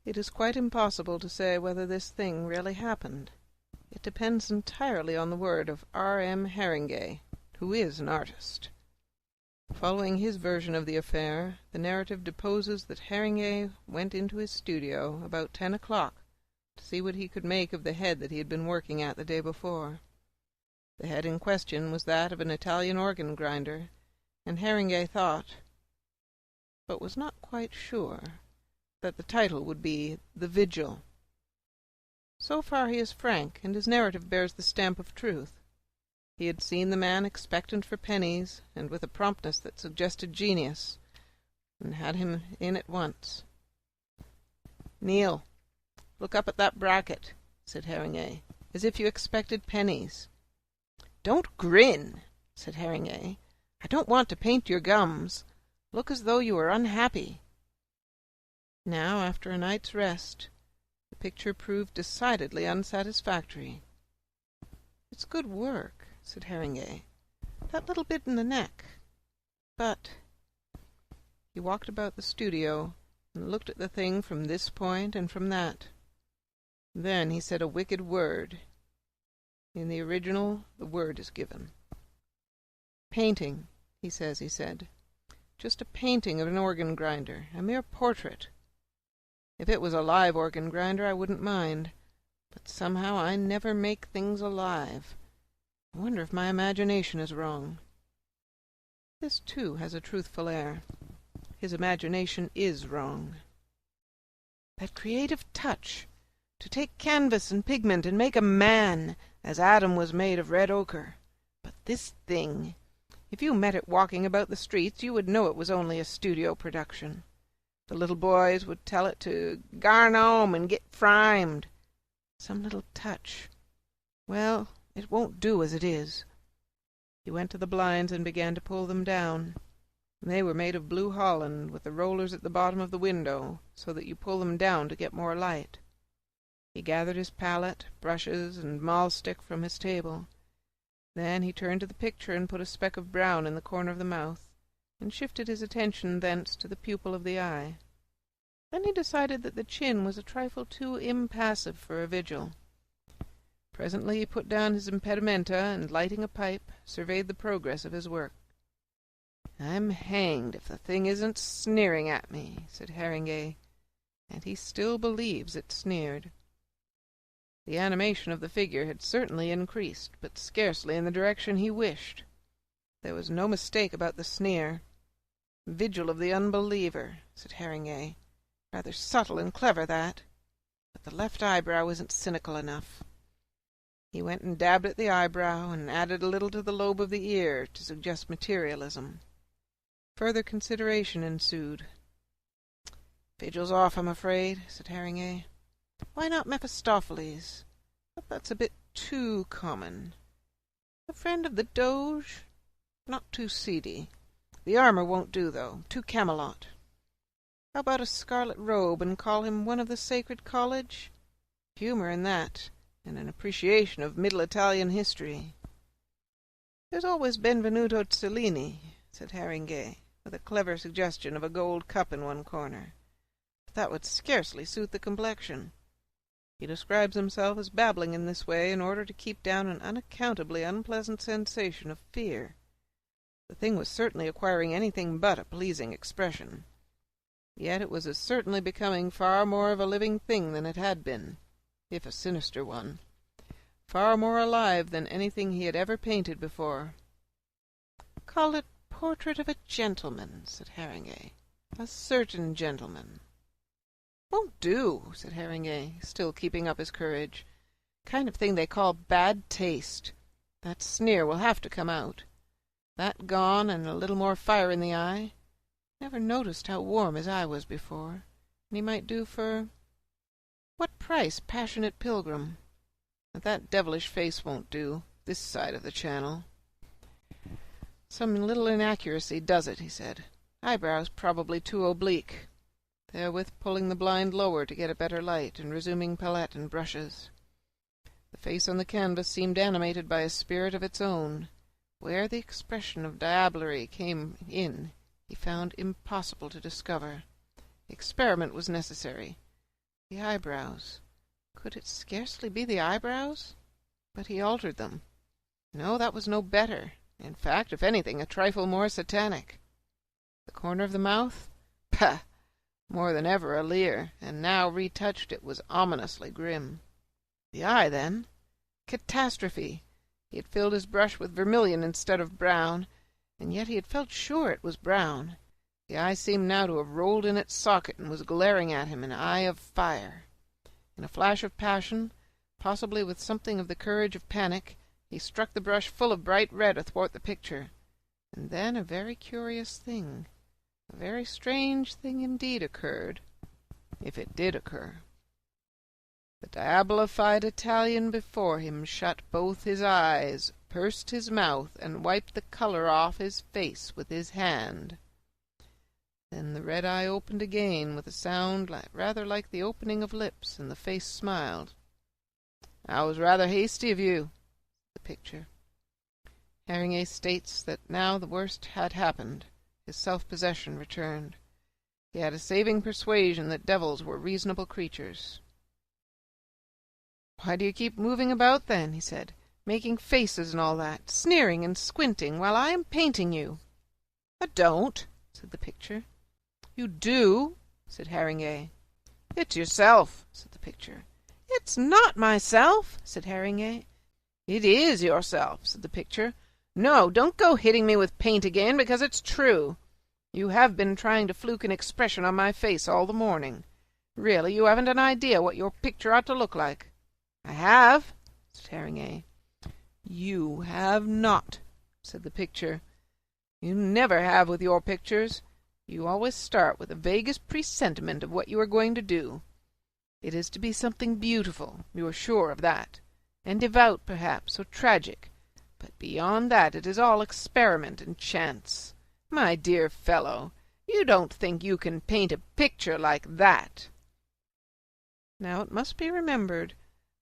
It is quite impossible to say whether this thing really happened. It depends entirely on the word of R.M. Harringay, who is an artist. Following his version of the affair, the narrative deposes that Harringay went into his studio about 10 o'clock to see what he could make of the head that he had been working at the day before. The head in question was that of an Italian organ grinder, and Harringay thought, but was not quite sure, that the title would be The Vigil. So far he is frank, and his narrative bears the stamp of truth. He had seen the man expectant for pennies, and with a promptness that suggested genius, and had him in at once. "Neil, look up at that bracket," said Harringay, "as if you expected pennies." "Don't grin," said Harringay. "I don't want to paint your gums. Look as though you were unhappy." Now, after a night's rest, the picture proved decidedly unsatisfactory. "It's good work," said Harringay. "That little bit in the neck. But—" He walked about the studio and looked at the thing from this point and from that. Then he said a wicked word. In the original the word is given. "Painting," he said. "Just a painting of an organ grinder, a mere portrait. If it was a live organ grinder I wouldn't mind, but somehow I never make things alive. I wonder if my imagination is wrong." This, too, has a truthful air. His imagination is wrong. That creative touch, to take canvas and pigment and make a man, as Adam was made of red ochre. But this thing, if you met it walking about the streets, you would know it was only a studio production. The little boys would tell it to "garn 'ome and get frimed." Some little touch. Well, it won't do as it is. He went to the blinds and began to pull them down. They were made of blue holland, with the rollers at the bottom of the window, so that you pull them down to get more light. He gathered his palette, brushes, and mahl stick from his table. Then he turned to the picture and put a speck of brown in the corner of the mouth, and shifted his attention thence to the pupil of the eye. Then he decided that the chin was a trifle too impassive for a vigil. Presently he put down his impedimenta, and, lighting a pipe, surveyed the progress of his work. "I'm hanged if the thing isn't sneering at me," said Harringay, and he still believes it sneered. The animation of the figure had certainly increased, but scarcely in the direction he wished. There was no mistake about the sneer. "Vigil of the unbeliever," said Harringay. "Rather subtle and clever, that. But the left eyebrow isn't cynical enough." He went and dabbed at the eyebrow, and added a little to the lobe of the ear, to suggest materialism. Further consideration ensued. "Vigil's off, I'm afraid," said Harringay. "Why not Mephistopheles? But that's a bit too common. A friend of the Doge? Not too seedy. The armour won't do, though. Too Camelot. How about a scarlet robe, and call him one of the Sacred College? Humour in that, and an appreciation of Middle Italian history." "There's always Benvenuto Cellini," said Harringay, with a clever suggestion of a gold cup in one corner. "But that would scarcely suit the complexion. He describes himself as babbling in this way in order to keep down an unaccountably unpleasant sensation of fear. The thing was certainly acquiring anything but a pleasing expression. Yet it was as certainly becoming far more of a living thing than it had been, if a sinister one, far more alive than anything he had ever painted before. "Call it Portrait of a Gentleman," said Harringay. "A certain gentleman." "Won't do," said Harringay, still keeping up his courage. "Kind of thing they call bad taste. That sneer will have to come out. That gone, and a little more fire in the eye. Never noticed how warm his eye was before. And he might do for— What price Passionate Pilgrim? But that devilish face won't do, this side of the Channel." "Some little inaccuracy does it," he said. "Eyebrows probably too oblique." Therewith pulling the blind lower to get a better light, and resuming palette and brushes. The face on the canvas seemed animated by a spirit of its own. Where the expression of diablerie came in he found impossible to discover. Experiment was necessary. The eyebrows. Could it scarcely be the eyebrows? But he altered them. No, that was no better. In fact, if anything, a trifle more satanic. The corner of the mouth? Pah! More than ever a leer, and now retouched it was ominously grim. The eye, then? Catastrophe! He had filled his brush with vermilion instead of brown, and yet he had felt sure it was brown. The eye seemed now to have rolled in its socket and was glaring at him, an eye of fire. In a flash of passion, possibly with something of the courage of panic, he struck the brush full of bright red athwart the picture. And then a very curious thing, a very strange thing indeed occurred, if it did occur. The diabolified Italian before him shut both his eyes, pursed his mouth, and wiped the color off his face with his hand. Then the red eye opened again with a sound rather like the opening of lips, and the face smiled. "That was rather hasty of you," said the picture. Harringay states that now the worst had happened. His self-possession returned. He had a saving persuasion that devils were reasonable creatures. "Why do you keep moving about, then?" he said, "making faces and all that, sneering and squinting, while I am painting you?" "I don't," said the picture. "You do," said Harringay. "It's yourself," said the picture. "It's not myself," said Harringay. "It is yourself," said the picture. "No, don't go hitting me with paint again, because it's true. You have been trying to fluke an expression on my face all the morning. Really, you haven't an idea what your picture ought to look like." "I have," said Harringay. "You have not," said the picture. "You never have with your pictures. You always start with the vaguest presentiment of what you are going to do. It is to be something beautiful, you are sure of that, and devout perhaps, or tragic, but beyond that it is all experiment and chance. My dear fellow, you don't think you can paint a picture like that?" Now it must be remembered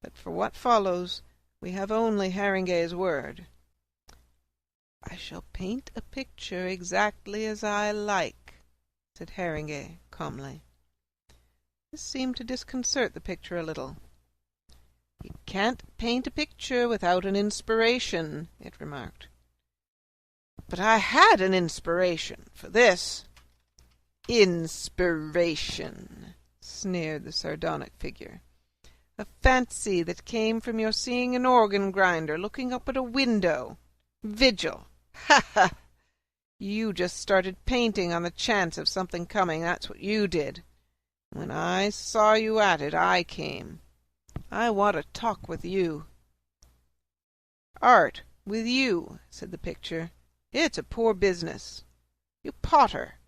that for what follows we have only Harringay's word. "I shall paint a picture exactly as I like," said Harringay calmly. This seemed to disconcert the picture a little. "You can't paint a picture without an inspiration," it remarked. "But I had an inspiration for this." "Inspiration!" sneered the sardonic figure. "A fancy that came from your seeing an organ-grinder looking up at a window. Vigil! Ha, ha! You just started painting on the chance of something coming, that's what you did. When I saw you at it, I came. I want to talk with you." "Art, with you," said the picture. "It's a poor business. You potter.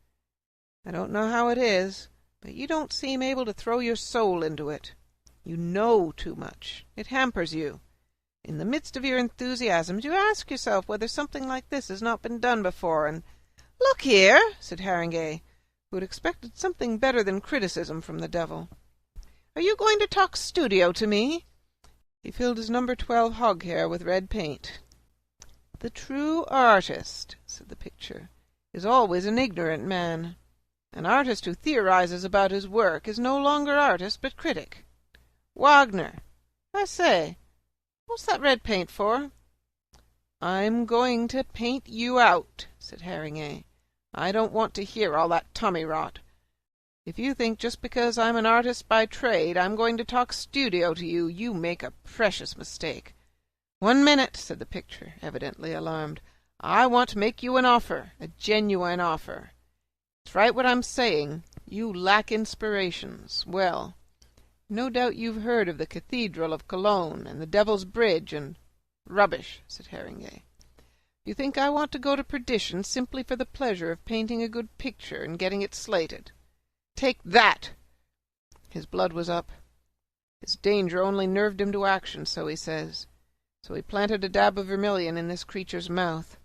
I don't know how it is, but you don't seem able to throw your soul into it. You know too much. It hampers you. In the midst of your enthusiasms you ask yourself whether something like this has not been done before, and—" "Look here," said Harringay, who had expected something better than criticism from the devil. "Are you going to talk studio to me?" He filled his No. 12 hog-hair with red paint. "The true artist," said the picture, "is always an ignorant man. An artist who theorizes about his work is no longer artist but critic. Wagner! I say, what's that red paint for?" "I'm going to paint you out," said Harringay. "I don't want to hear all that tommy-rot. If you think just because I'm an artist by trade I'm going to talk studio to you, you make a precious mistake." "1 minute," said the picture, evidently alarmed. "I want to make you an offer, a genuine offer. It's right what I'm saying. You lack inspirations. Well, no doubt you've heard of the Cathedral of Cologne and the Devil's Bridge and—" "Rubbish," said Harringay. "You think I want to go to perdition simply for the pleasure of painting a good picture and getting it slated? Take that!" His blood was up. His danger only nerved him to action, so he says. So he planted a dab of vermilion in this creature's mouth.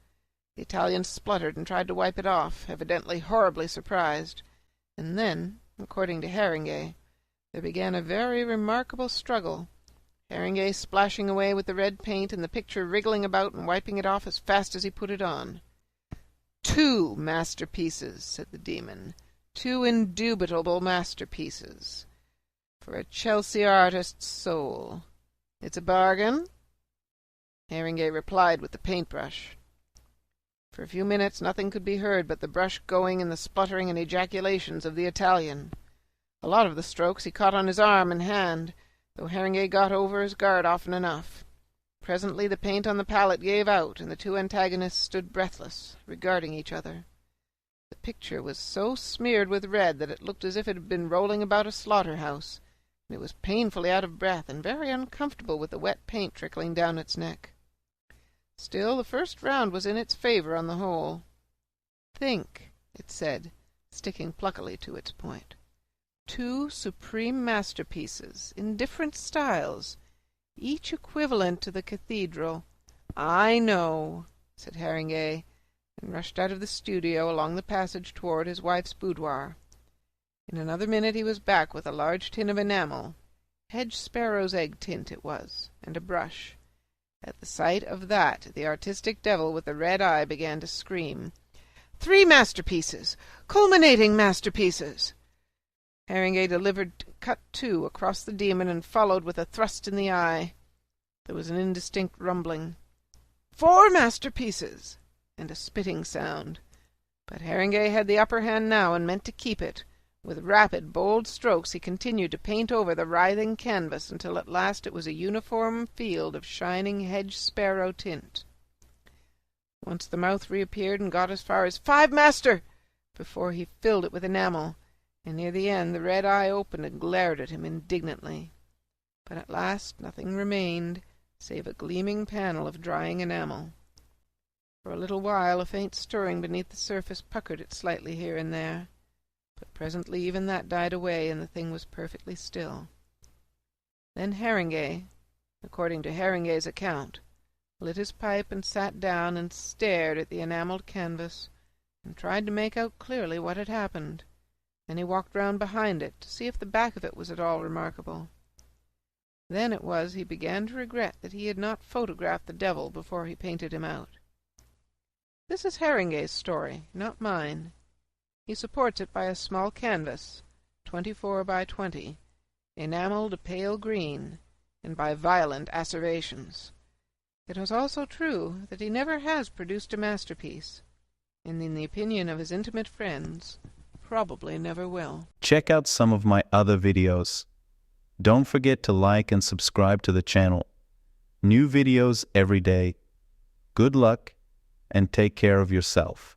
The Italian spluttered and tried to wipe it off, evidently horribly surprised. And then, according to Harringay, there began a very remarkable struggle, Harringay splashing away with the red paint and the picture wriggling about and wiping it off as fast as he put it on. "2 masterpieces," said the demon. "2 indubitable masterpieces. for a Chelsea artist's soul. It's a bargain?" Harringay replied with the paintbrush. For a few minutes nothing could be heard but the brush going and the spluttering and ejaculations of the Italian. A lot of the strokes he caught on his arm and hand, though Harringay got over his guard often enough. Presently the paint on the palette gave out, and the two antagonists stood breathless, regarding each other. The picture was so smeared with red that it looked as if it had been rolling about a slaughter-house, and it was painfully out of breath and very uncomfortable with the wet paint trickling down its neck. Still, the first round was in its favour on the whole. "Think," it said, sticking pluckily to its point. "Two supreme masterpieces, in different styles, each equivalent to the cathedral." "I know," said Harringay, and rushed out of the studio along the passage toward his wife's boudoir. In another minute he was back with a large tin of enamel. Hedge sparrow's egg tint it was, and a brush. At the sight of that the artistic devil with the red eye began to scream. "3 masterpieces! Culminating masterpieces!" Harringay delivered cut 2 across the demon and followed with a thrust in the eye. There was an indistinct rumbling. "4 masterpieces!" and a spitting sound. But Harringay had the upper hand now and meant to keep it. With rapid, bold strokes he continued to paint over the writhing canvas until at last it was a uniform field of shining hedge-sparrow tint. Once the mouth reappeared and got as far as "5 master!" before he filled it with enamel, and near the end the red eye opened and glared at him indignantly. But at last nothing remained save a gleaming panel of drying enamel. For a little while a faint stirring beneath the surface puckered it slightly here and there. But presently even that died away, and the thing was perfectly still. Then Harringay, according to Harringay's account, lit his pipe and sat down and stared at the enamelled canvas, and tried to make out clearly what had happened. Then he walked round behind it, to see if the back of it was at all remarkable. Then it was he began to regret that he had not photographed the devil before he painted him out. This is Harringay's story, not mine. He supports it by a small canvas, 24 by 20, enamelled a pale green, and by violent asseverations. It is also true that he never has produced a masterpiece, and in the opinion of his intimate friends, probably never will. Check out some of my other videos. Don't forget to like and subscribe to the channel. New videos every day. Good luck, and take care of yourself.